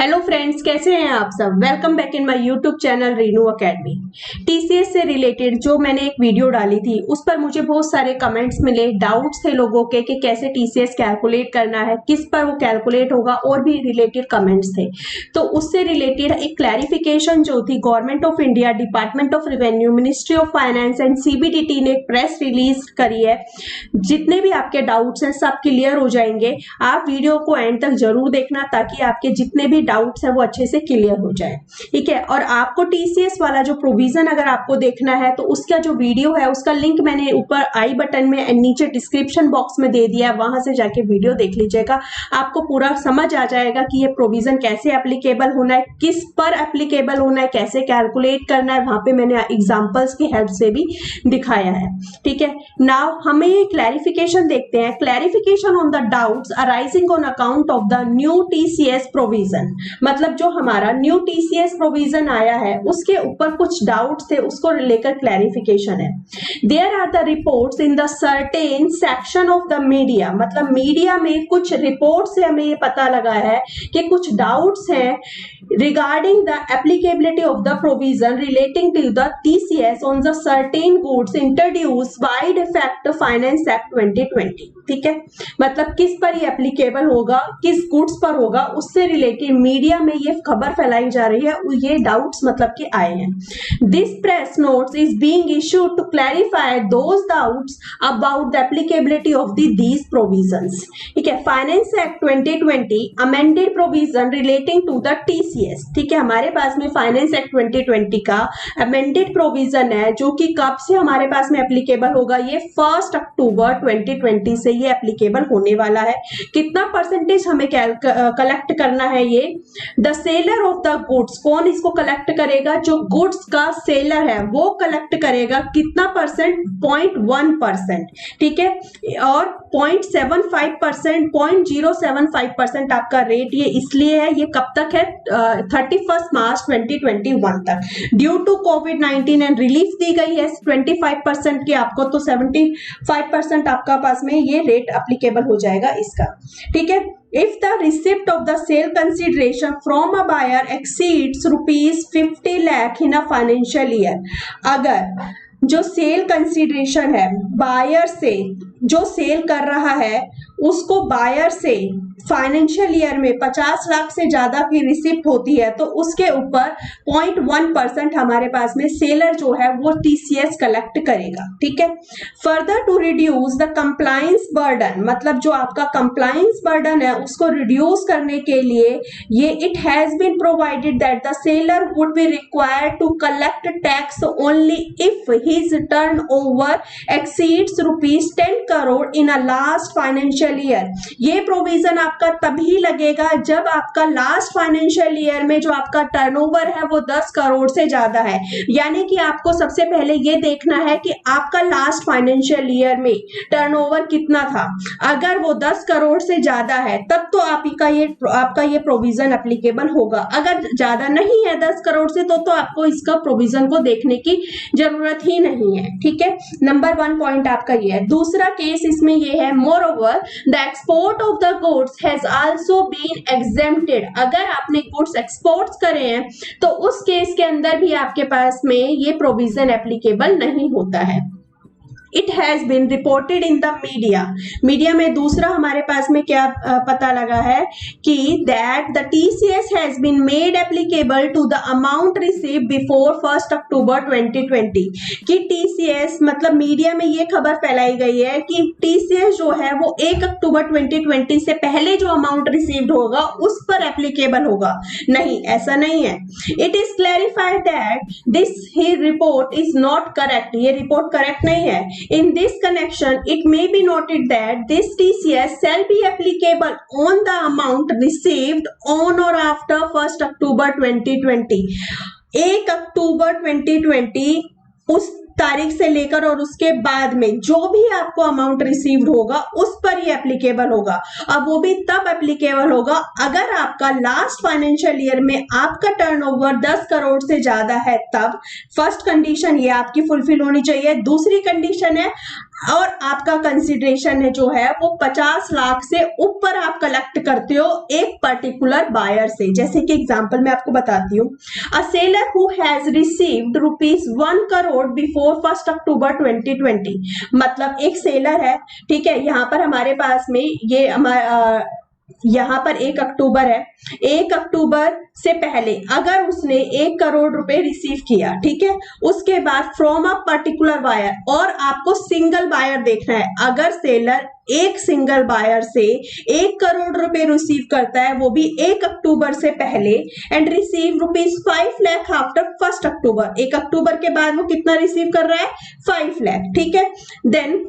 Hello friends, कैसे हैं आप सब। Welcome back in my YouTube channel Reenu academy. TCS से रिलेटेड जो मैंने एक वीडियो डाली थी उस पर मुझे बहुत सारे कमेंट्स मिले, डाउट्स थे लोगों के कि कैसे टीसीएस कैलकुलेट करना है, किस पर वो कैलकुलेट होगा, और भी रिलेटेड कमेंट्स थे। तो उससे रिलेटेड एक क्लैरिफिकेशन जो थी, government of India, department of revenue, ministry of finance and CBDT ने एक प्रेस रिलीज करी है। जितने भी आपके डाउट्स हैं सब क्लियर हो जाएंगे। आप वीडियो को एंड तक जरूर देखना ताकि आपके जितने भी डाउट्स है वो अच्छे से क्लियर हो जाए, ठीक है। और आपको टीसीएस वाला जो प्रोविजन अगर आपको देखना है तो उसका जो वीडियो है उसका लिंक मैंने ऊपर आई बटन में एंड नीचे डिस्क्रिप्शन बॉक्स में दे दिया है, वहां से जाके वीडियो देख लीजिएगा। आपको पूरा समझ आ जाएगा कि ये प्रोविजन कैसे एप्लीकेबल होना है, किस पर एप्लीकेबल होना है, कैसे कैलकुलेट करना है। वहां पे मैंने एग्जाम्पल्स की हेल्प से भी दिखाया है, ठीक है। नाउ हमें क्लैरिफिकेशन देखते हैं। Clarification on the doubts arising on account of the new TCS provision, मतलब जो हमारा न्यू टीसीएस प्रोविजन आया है उसके ऊपर कुछ डाउट्स थे, उसको लेकर क्लैरिफिकेशन है। There are the reports in the certain section of the media, मतलब मीडिया में कुछ रिपोर्ट से हमें ये पता लगा है कि कुछ डाउट्स हैं regarding the applicability of the provision relating to the TCS on the certain goods introduced by effect Finance Act 2020, ठीक है। मतलब किस पर ये एप्लीकेबल होगा, किस गुड्स पर होगा, उससे रिलेटेड मीडिया में ये खबर फैलाई जा रही है, ये डाउट्स मतलब कि आए हैं। This press notes is being issued to clarify those doubts about the applicability of these provisions, ठीक है। Finance act 2020 amended provision relating to the TCS, ठीक है। हमारे पास में फाइनेंस एक्ट 2020 का अमेंडेड प्रोविजन है जो कि कब से हमारे पास में एप्लीकेबल होगा, ये 1 अक्टूबर 2020 से ये एप्लीकेबल होने वाला है। कितना परसेंटेज हमें कलेक्ट करना है, ये the seller of the goods, कौन इसको कलेक्ट करेगा, जो गुड्स का सेलर है वो कलेक्ट करेगा। कितना परसेंट, 0.1%, ठीक है। और 0.75%, 0.075% आपका रेट ये इसलिए है, ये कब तक है, 31 मार्च 2021 तक। ड्यू टू कोविड-19 एंड रिलीफ दी गई है 25% की आपको, तो 75% आपका पास में ये रेट एप्लीकेबल हो जाएगा इसका, ठीक है। If the receipt of the sale consideration from a buyer exceeds ₹50 lakh in a financial year, अगर जो सेल कंसिडरेशन है बायर से, जो सेल कर रहा है उसको बायर से फाइनेंशियल ईयर में 50 लाख से ज्यादा की रिसिप्ट होती है तो उसके ऊपर 0.1% हमारे पास में सेलर जो है वो टीसीएस कलेक्ट करेगा, ठीक है। Further to reduce the compliance burden, मतलब जो आपका कंप्लायंस बर्डन है उसको रिड्यूस करने के लिए ये it has been provided that the seller would be required to collect tax only if his turnover exceeds ₹10 crore in a last financial year. ये प्रोविजन आपका तभी लगेगा जब आपका लास्ट फाइनेंशियल ईयर में जो आपका टर्नओवर है वो 10 करोड़ से ज्यादा है। यानी कि आपको सबसे पहले ये देखना है कि आपका लास्ट फाइनेंशियल ईयर में टर्नओवर कितना था। अगर वो 10 करोड़ से ज्यादा है तब तो आपका ये प्रोविजन एप्लीकेबल होगा। अगर ज्यादा नहीं है 10 करोड़ से तो आपको इसका प्रोविजन को देखने की जरूरत ही नहीं है, ठीक है। नंबर 1 पॉइंट आपका ये है। दूसरा केस इसमें ये है, moreover the export of the goods has also been exempted. अगर आपने गुड्स एक्सपोर्ट्स करे हैं तो उस केस के अंदर भी आपके पास में ये प्रोविजन एप्लीकेबल नहीं होता है। It has been reported in the media में दूसरा हमारे पास में क्या पता लगा है कि that the TCS has been made applicable to the amount received before 1 October 2020, कि टीसीएस मतलब मीडिया में ये खबर फैलाई गई है कि टीसीएस जो है वो 1 अक्टूबर 2020 से पहले जो अमाउंट रिसीव्ड होगा उस पर एप्लीकेबल होगा। नहीं, ऐसा नहीं है। It is clarified that this he report is not correct, ये रिपोर्ट करेक्ट नहीं है। In this connection, it may be noted that this TCS shall be applicable on the amount received on or after 1 October 2020. 1 October 2020 उस तारीख से लेकर और उसके बाद में जो भी आपको अमाउंट रिसीव्ड होगा उस पर ही एप्लीकेबल होगा। अब वो भी तब एप्लीकेबल होगा अगर आपका लास्ट फाइनेंशियल ईयर में आपका टर्नओवर 10 करोड़ से ज्यादा है, तब फर्स्ट कंडीशन ये आपकी फुलफिल होनी चाहिए। दूसरी कंडीशन है और आपका कंसिडरेशन है जो है वो 50 लाख से ऊपर आप कलेक्ट करते हो एक पर्टिकुलर बायर से। जैसे कि एग्जांपल मैं आपको बताती हूँ, a seller who has received ₹1 crore before 1 October 2020। मतलब एक सेलर है, ठीक है, यहाँ पर हमारे पास में ये हमारा यहाँ पर 1 अक्टूबर है, 1 अक्टूबर से पहले अगर उसने 1 करोड़ रुपए रिसीव किया, ठीक है, उसके बाद फ्रॉम अ पर्टिकुलर बायर, और आपको सिंगल बायर देखना है, अगर सेलर एक सिंगल बायर से 1 करोड़ रुपए रिसीव करता है वो भी 1 अक्टूबर से पहले, एंड रिसीव ₹5 लाख आफ्टर 1 अक्टूबर, 1 अक्टूबर के बाद वो कितना रिसीव कर रहा है, 5 लाख, ठीक है, then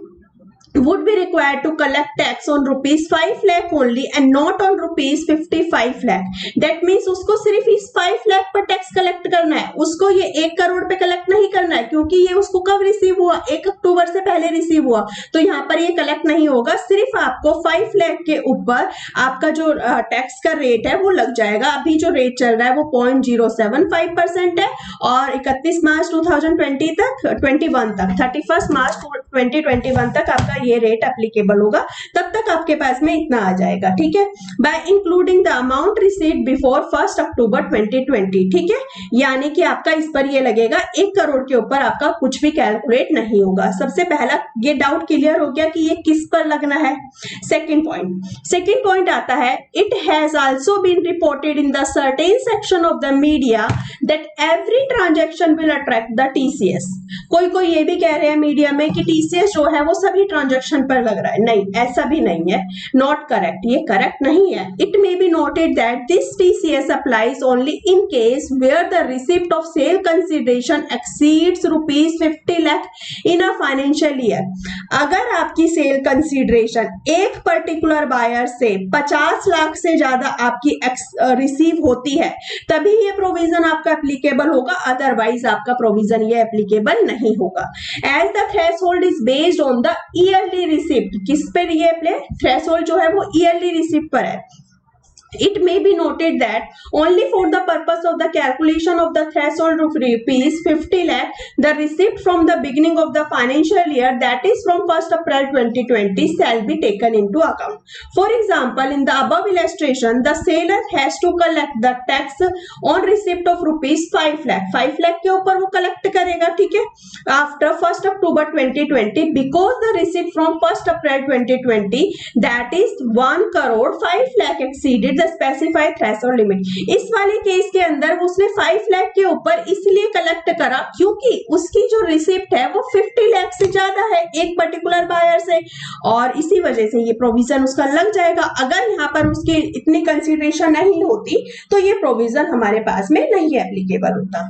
would be required to collect tax on ₹5 lakh only and not on ₹55 lakh. That means उसको सिर्फ इस 5 लाख पर टैक्स कलेक्ट करना है, उसको ये 1 करोड़ पे कलेक्ट नहीं करना है, क्योंकि ये उसको कब रिसीव हुआ, 1 अक्टूबर से पहले रिसीव हुआ, तो यहाँ पर ये कलेक्ट नहीं होगा। सिर्फ आपको 5 लाख के ऊपर आपका जो टैक्स का रेट है वो लग जाएगा। अभी जो रेट चल रहा है वो 0.075% है, और 31 मार्च 2020 तक 21 तक 31 मार्च 2021 तक आपका ये रेट एप्लीकेबल होगा, तब तक आपके पास में इतना आ जाएगा, ठीक है, bye including the amount received before 1 October 2020, ठीक है, यानी कि आपका इस पर ये लगेगा 1 करोड़ के ऊपर आपका कुछ भी कैलकुलेट नहीं होगा। सबसे पहला ये डाउट क्लियर हो गया कि ये किस पर लगना है। सेकंड पॉइंट आता है, it has also been reported in the certain section of the media that every transaction will attract the TCS. कोई ये भी कह रहे हैं मीडिया में कि टीसीएस जो है वो सभी ट्रांजैक्शन पर लग रहा है, नहीं, ऐसा भी नहीं है, नॉट करेक्ट, ये करेक्ट नहीं है। It may be noted that this TCS applies only in case where the receipt of sale consideration exceeds ₹50 lakh in a financial year. अगर आपकी सेल कंसिडरेशन एक पर्टिकुलर बायर से 50 लाख से ज्यादा आपकी रिसीव होती है, तभी ये प्रोविजन आपका एप्लीकेबल होगा, अदरवाइज आपका प्रोविजन ये एप्लीकेबल नहीं होगा। As the threshold is based on the yearly receipt, किस पे ये थ्रेशोल्ड जो है वो ईयरली रिसिप्ट पर है। It may be noted that only for the purpose of the calculation of the threshold of ₹50 lakh, the receipt from the beginning of the financial year, that is from 1st April 2020, shall be taken into account. For example, in the above illustration, the seller has to collect the tax on receipt of ₹5 lakh. 5 lakh के ऊपर वो collect करेगा, ठीक है, after 1st October 2020, because the receipt from 1st April 2020, that is 1 crore 5 lakh exceeded specified threshold limit. इस वाले case के अंदर उसने 5 लाख के ऊपर इसलिए कलेक्ट करा क्योंकि उसकी जो रिसिप्ट है वो 50 लाख से ज्यादा है एक पर्टिकुलर बायर से, और इसी वजह से ये प्रोविजन उसका लग जाएगा। अगर यहाँ पर उसकी इतनी कंसीडरेशन नहीं होती तो ये प्रोविजन हमारे पास में नहीं एप्लीकेबल होता।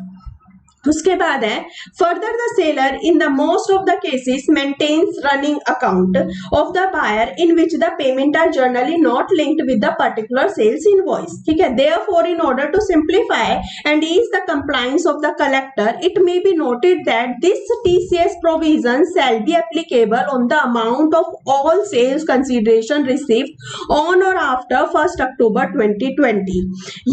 उसके बाद है, further the seller in the most of the cases maintains running account of the buyer in which the payment are generally not linked with the particular sales invoice, ठीक है। Therefore in order to simplify and ease the compliance of the collector, it may be noted that this TCS provision shall be applicable on the amount of all sales consideration received on or after 1 October 2020।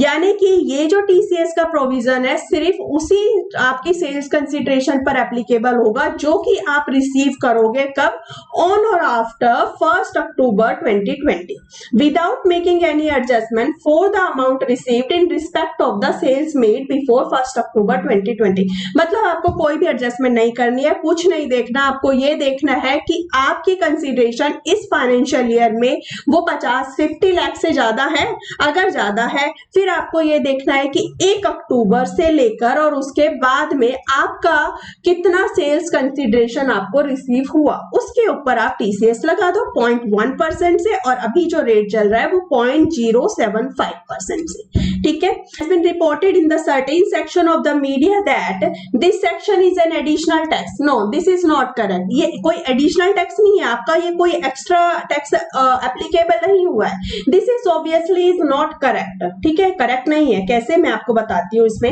यानी कि ये जो TCS का provision है सिर्फ उसी आपकी sales consideration पर एप्लीकेबल होगा जो कि आप रिसीव करोगे कब, on or after 1 October 2020, without making any adjustment for the amount received in respect of the sales made before 1 October 2020। मतलब आपको कोई भी एडजस्टमेंट नहीं करनी है, कुछ नहीं देखना, आपको ये देखना है कि आपकी कंसिडरेशन इस फाइनेंशियल ईयर में वो 50 लाख से ज्यादा है। अगर ज्यादा है फिर आपको ये देखना है कि 1 अक्टूबर से लेकर और उसके बाद में आपका कितना सेल्स कंसिडरेशन आपको रिसीव हुआ, उसके ऊपर आप टीसीएस लगा दो 0.1% से, और अभी जो रेट चल रहा है वो 0.075% से, ठीक है। has been reported in the certain section of the media that this section is an additional tax. No, this is not correct. ये कोई additional tax नहीं है आपका, ये कोई extra tax applicable नहीं हुआ है। This is obviously is not correct, ठीक है, correct नहीं है। कैसे, मैं आपको बताती हूँ इसमें।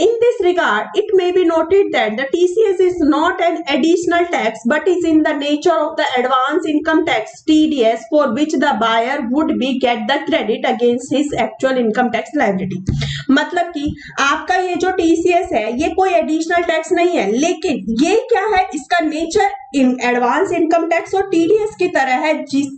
In this regard, it may be noted that the TCS is not an additional tax but is in the nature of the advance income tax TDS, for which the buyer would be get the credit against his actual income tax liability. मतलब कि आपका ये जो TCS है ये कोई additional tax नहीं है, लेकिन ये क्या है, इसका नेचर एडवांस इनकम टैक्स और टीडीएस की तरह है,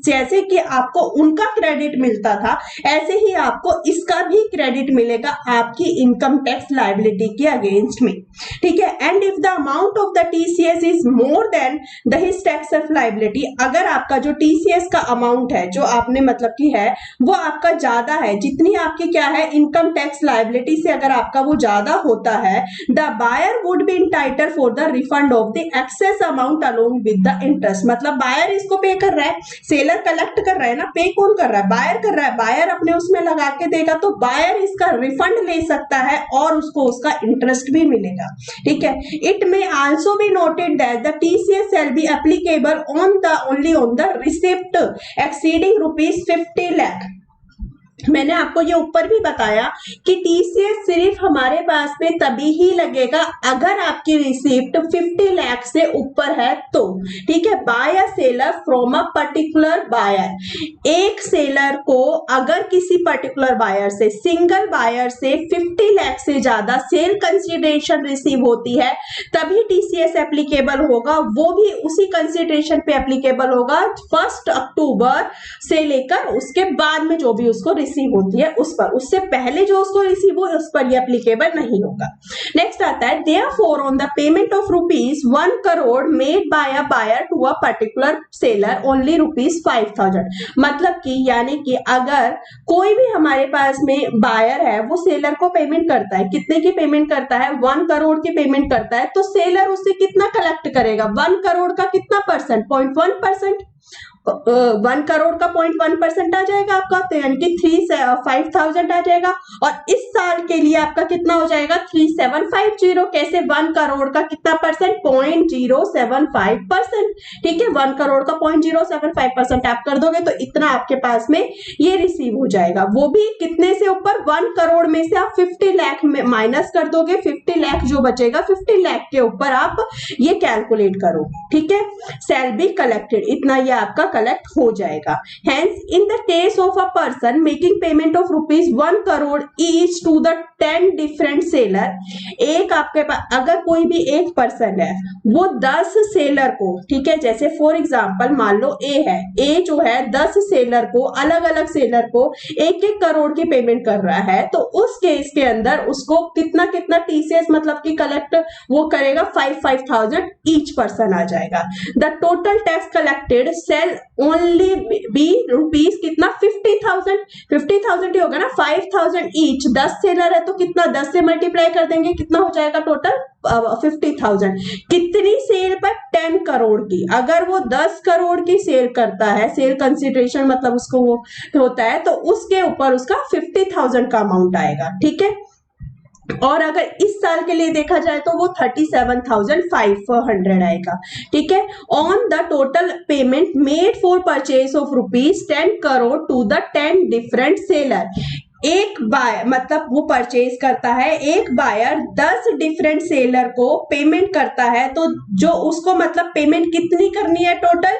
जैसे कि आपको उनका क्रेडिट मिलता था ऐसे ही आपको इसका भी क्रेडिट मिलेगा आपकी इनकम टैक्स लायबिलिटी के अगेंस्ट में, ठीक है। And if the amount of the TCS is more than the his tax of liability, अगर आपका जो टीसीएस का अमाउंट है जो आपने मतलब की है वो आपका ज्यादा है, जितनी आपकी क्या है इनकम टैक्स लायबिलिटी से अगर आपका वो ज्यादा होता है, the buyer would be entitled for the refund of the excess amount along with the interest. मतलब बायर इसको पे कर रहा है, सेलर कलेक्ट कर रहा है ना, पे कौन कर रहा है, बायर कर रहा है, बायर अपने उसमें लगा के देगा तो बायर इसका रिफंड ले सकता है और उसको उसका इंटरेस्ट भी मिलेगा, ठीक है। It may also be noted that the TCS shell be applicable on the only on the receipt exceeding ₹50 lakh. मैंने आपको ये ऊपर भी बताया कि टीसीएस सिर्फ हमारे पास में तभी ही लगेगा अगर आपकी रिसिप्ट 50 लाख से ऊपर है तो, ठीक है। By a seller from a particular buyer, एक सेलर को अगर किसी पर्टिकुलर बायर से, सिंगल बायर से 50 लाख से ज्यादा सेल कंसिडरेशन रिसीव होती है तभी टीसीएस एप्लीकेबल होगा, वो भी उसी कंसिडरेशन पे एप्लीकेबल होगा 1 अक्टूबर से लेकर उसके बाद में जो भी उसको रिसीव होती है उस पर, उससे पहले जो उसको रिसीव हो उस पर ये एप्लीकेबल नहीं होगा। नेक्स्ट आता है therefore on the payment of ₹1 crore made by a buyer to a particular seller only ₹5,000। मतलब कि यानी कि अगर कोई भी हमारे पास में बायर है वो सेलर को पेमेंट करता है, कितने की पेमेंट करता है 1 करोड़ की पेमेंट करता है, तो सेलर उससे कितना कलेक्ट करेगा, 1 करोड़ का कितना परसेंट, 0.1%, 1 करोड़ का 0.1% आ जाएगा आपका, तो यानी कि 5,000 आ जाएगा। और इस साल के लिए आपका कितना हो जाएगा 3750, कैसे 1 करोड़ का कितना परसेंट 0.075%, ठीक है। 1 करोड़ का 0.075% आप कर दोगे तो इतना आपके पास में ये रिसीव हो जाएगा, वो भी कितने से ऊपर 1 करोड़ में से आप 50 लाख में माइनस कर दोगे, 50 लाख जो बचेगा 50 लाख के ऊपर आप ये कैलकुलेट करो, ठीक है। शैल बी कलेक्टेड, इतना ये आपका कलेक्ट हो जाएगा। Hence, in the case of a person making payment of ₹1 crore each to the 10 different seller, एक आपके पास अगर कोई भी एक पर्सन है वो 10 सेलर को, ठीक है, जैसे फॉर एग्जांपल मान लो ए है, ए जो है 10 सेलर को, अलग अलग सेलर को 1-1 करोड़ की पेमेंट कर रहा है, तो उस केस के अंदर उसको कितना कितना टीसीएस मतलब कि कलेक्ट वो करेगा 5,000 ईच पर्सन आ जाएगा। The total tax collected sale only be rupees कितना 50,000 ही होगा ना, 5,000 ईच, 10 सेलर है तो कितना 10 से मल्टीप्लाई कर देंगे, कितना हो जाएगा टोटल 50,000। कितनी सेल पर 10 करोड़ की, अगर वो 10 करोड़ की सेल करता है, सेल कंसिडरेशन मतलब उसको वो होता है तो उसके ऊपर उसका 50,000 का अमाउंट आएगा, ठीक है। और अगर इस साल के लिए देखा जाए तो वो 37,500 आएगा, ठीक है। On the total payment made for purchase of ₹10 crore to the 10 different seller, एक बायर मतलब वो परचेज करता है, एक बायर 10 डिफरेंट सेलर को पेमेंट करता है, तो जो उसको मतलब पेमेंट कितनी करनी है टोटल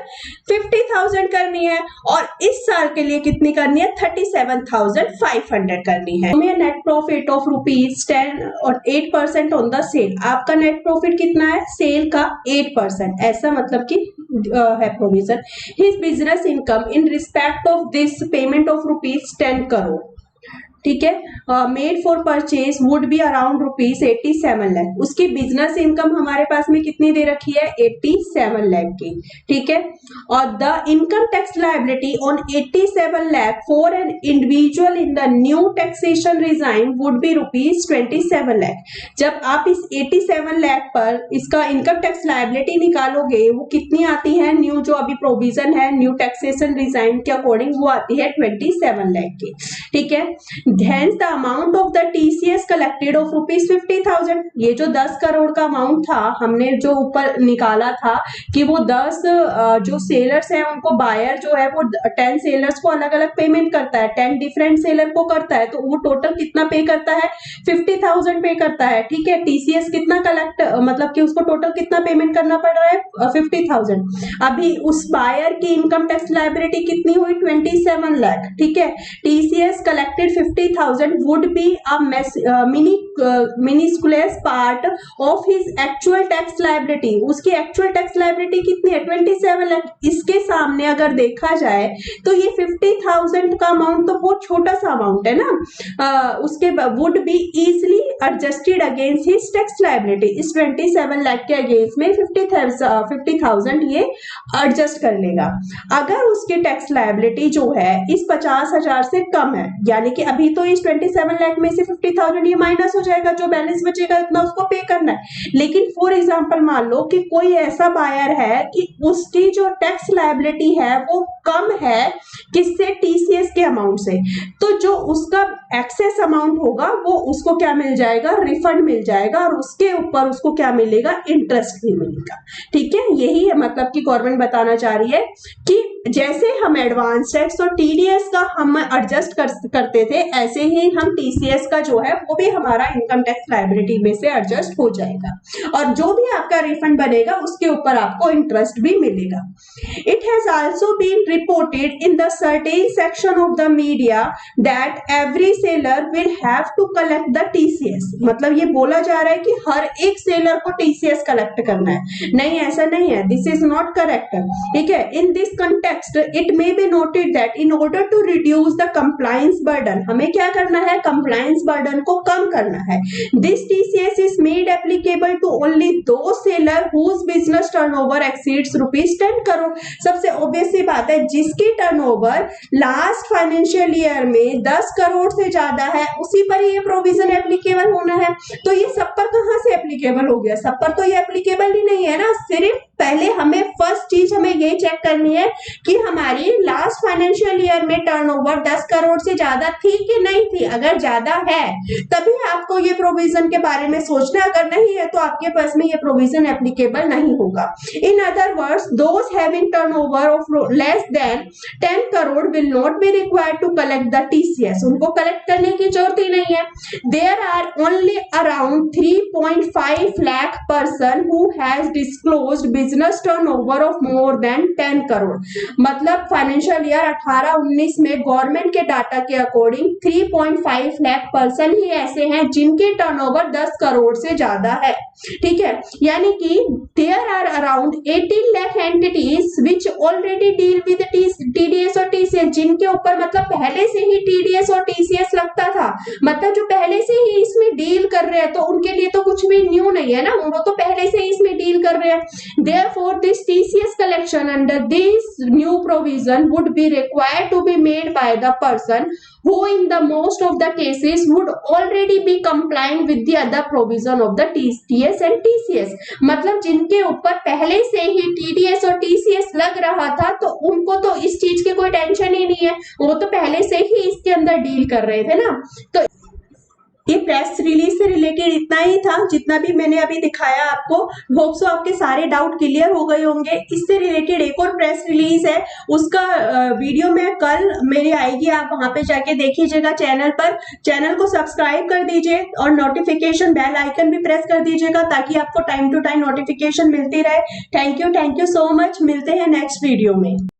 50,000 करनी है, और इस साल के लिए कितनी करनी है 37,500 करनी है। हमें नेट प्रॉफिट ऑफ ₹10 और 8% ऑन द सेल, आपका नेट प्रॉफिट कितना है सेल का 8%, ऐसा मतलब कि है provision. His business income in respect of this payment of ₹10 crore, ठीक है, made for purchase would be around ₹87 lakh. उसकी बिजनेस इनकम हमारे पास में कितनी दे रखी है 87 लाख की, ठीक है। और the income tax liability on 87 lakh for an individual in the new taxation regime would be ₹27 lakh. जब आप इस 87 लाख पर इसका इनकम टैक्स लायबिलिटी निकालोगे वो कितनी आती है, न्यू जो अभी प्रोविजन है न्यू टैक्सेशन रिजाइम के अकॉर्डिंग वो आती है 27 लाख की, ठीक है। Hence the amount of the TCS collected of ₹50,000, ये जो 10 करोड़ का अमाउंट था हमने जो ऊपर निकाला था कि वो 10 जो सेलर्स हैं उनको बायर जो है वो 10 सेलर्स को अलग अलग पेमेंट करता है, 10 डिफरेंट सेलर को करता है, तो वो टोटल कितना पे करता है 50,000 पे करता है, ठीक है। टीसीएस कितना कलेक्ट मतलब कि उसको टोटल कितना पेमेंट करना पड़ रहा है 50,000। अभी उस बायर की इनकम टैक्स लायबिलिटी कितनी हुई 27 लाख, ठीक है। TCS collected 50,000 would be a minuscule part of his actual tax liability. उसकी actual tax liability कितनी है? 27 लाख। इसके सामने अगर देखा जाए तो ये 50,000 का अमाउंट तो बहुत छोटा सा अमाउंट है ना। उसके would be easily adjusted against his tax liability. इस 27 लाख के अगेंस्ट में 50,000 ये एडजस्ट कर लेगा। अगर उसकी टैक्स लायबिलिटी जो है इस 50,000 से कम है, यानी कि अभी तो इस 27 लाख में से 50,000 ये माइनस हो जाएगा, जो बैलेंस बचेगा इतना उसको पे करना है। लेकिन फॉर एग्जांपल मान लो कि कोई ऐसा बायर है कि उसकी जो टैक्स लायबिलिटी है वो कम है किससे? टीसीएस के अमाउंट से। तो जो उसका एक्सेस अमाउंट होगा वो उसको क्या मिल जाएगा? रिफंड मिल जाएगा, और उसके ऊपर उसको क्या मिलेगा? इंटरेस्ट भी मिलेगा। ठीक है, यही है मतलब कि गवर्नमेंट बताना चाह रही है कि जैसे हम एडवांस टैक्स और टीडीएस का हम एडजस्ट करते थे, ऐसे ही हम टीसीएस का जो है वो भी हमारा इनकम टैक्स लायबिलिटी में से एडजस्ट हो जाएगा, और जो भी आपका रिफंड बनेगा उसके ऊपर आपको इंटरेस्ट भी मिलेगा। It has also been reported in the certain section of the media that every seller will have to collect the TCS. मतलब ये बोला जा रहा है कि हर एक सेलर को टीसीएस कलेक्ट करना है। नहीं, ऐसा नहीं है, दिस इज नॉट करेक्ट। ठीक है, in this context it may be noted that in order to reduce the compliance burden, हमें क्या करना है? कंप्लायंस बर्डन को कम करना है। This TCS is made applicable to only दो seller whose business turnover exceeds ₹10 crore. सबसे ऑब्वियस सी बात है, जिसकी टर्नओवर लास्ट फाइनेंशियल ईयर में 10 करोड़ से ज्यादा है उसी पर ये प्रोविजन एप्लीकेबल होना है। तो ये सब पर कहां से एप्लीकेबल हो गया? सब पर तो ये एप्लीकेबल ही नहीं है ना। सिर्फ पहले हमें फर्स्ट चीज हमें ये चेक करनी है कि हमारी लास्ट फाइनेंशियल ईयर में टर्नओवर 10 करोड़ से ज्यादा थी कि नहीं थी। अगर ज्यादा है तभी आपको ये प्रोविजन के बारे में सोचना, अगर नहीं है तो आपके पास में ये प्रोविजन एप्लीकेबल नहीं होगा। In other words, those having turnover of less than 10 crore will not be required to collect the TCS. उनको कलेक्ट करने की जरूरत ही नहीं है। There are only around 3.5 lakh person who has disclosed business turnover of more than 10 crore. मतलब financial year 18-19 में government के डाटा के अकॉर्डिंग 3.5 लाख पर्सन ही ऐसे हैं जिनके टर्नओवर 10 करोड़ से ज्यादा है। ठीक है, यानी कि there are around 18 lakh entities which already deal with TDS और टीसीएस, जिनके ऊपर मतलब पहले से ही टीडीएस और टीसीएस लगता था। मतलब जो पहले से ही इसमें डील कर रहे हैं तो उनके लिए तो कुछ भी न्यू नहीं है ना, वो तो पहले से ही इसमें डील कर रहे हैं। Therefore, this TCS collection under this new provision would be required to be made by the person who in the most of the cases would already be complying with the other provision of the TDS and TCS। मतलब जिनके ऊपर पहले से ही TDS और TCS लग रहा था तो उनको तो इस चीज की कोई टेंशन ही नहीं है, वो तो पहले से ही इसके अंदर डील कर रहे थे ना। तो ये प्रेस रिलीज से रिलेटेड इतना ही था जितना भी मैंने अभी दिखाया आपको। होप सो आपके सारे डाउट क्लियर हो गए होंगे। इससे रिलेटेड एक और प्रेस रिलीज है, उसका वीडियो में कल मेरी आएगी, आप वहां पे जाके देखिएगा चैनल पर। चैनल को सब्सक्राइब कर दीजिए और नोटिफिकेशन बेल आइकन भी प्रेस कर दीजिएगा ताकि आपको टाइम टू टाइम नोटिफिकेशन मिलती रहे। Thank you so much. मिलते हैं नेक्स्ट वीडियो में।